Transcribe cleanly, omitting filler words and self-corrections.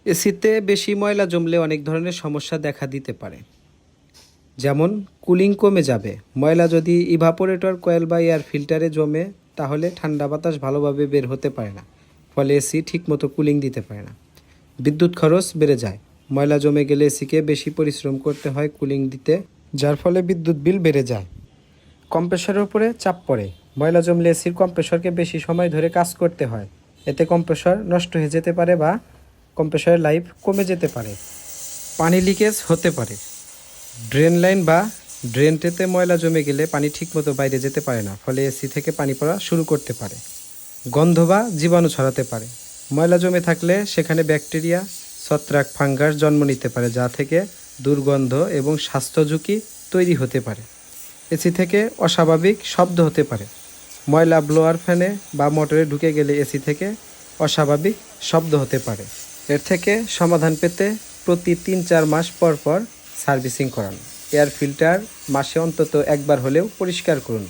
এসিতে বেশি ময়লা জমলে অনেক ধরনের সমস্যা দেখা দিতে পারে। যেমন কুলিং কমে যাবে। ময়লা যদি ইভাপোরেটর কয়েল বা এয়ার ফিল্টারে জমে তাহলে ঠান্ডা বাতাস ভালোভাবে বের হতে পারে না, ফলে এসি ঠিকমতো কুলিং দিতে পারে না। বিদ্যুৎ খরচ বেড়ে যায়। ময়লা জমে গেলে এসিকে বেশি পরিশ্রম করতে হয় কুলিং দিতে, যার ফলে বিদ্যুৎ বিল বেড়ে যায়। কম্প্রেসরের উপরে চাপ পড়ে। ময়লা জমলে এসির কম্প্রেসরকে বেশি সময় ধরে কাজ করতে হয়। এতে কম্প্রেসর নষ্ট হয়ে যেতে পারে বা কম্প্রেসরের লাইফ কমে যেতে পারে। পানি লিকেজ হতে পারে। ড্রেন লাইন বা ড্রেনটিতে ময়লা জমে গেলে পানি ঠিকমতো বাইরে যেতে পারে না, ফলে এসি থেকে পানি পড়া শুরু করতে পারে। গন্ধ বা জীবাণু ছড়াতে পারে। ময়লা জমে থাকলে সেখানে ব্যাকটেরিয়া, ছত্রাক, ফাঙ্গাস জন্ম নিতে পারে, যা থেকে দুর্গন্ধ এবং স্বাস্থ্য ঝুঁকি তৈরি হতে পারে। এসি থেকে অস্বাভাবিক শব্দ হতে পারে। ময়লা ব্লোয়ার ফ্যানে বা মোটরে ঢুকে গেলে এসি থেকে অস্বাভাবিক শব্দ হতে পারে। এর থেকে সমাধান পেতে প্রতি ৩-৪ মাস পর পর সার্ভিসিং করান। এয়ার ফিল্টার মাসে অন্তত একবার হলেও পরিষ্কার করুন।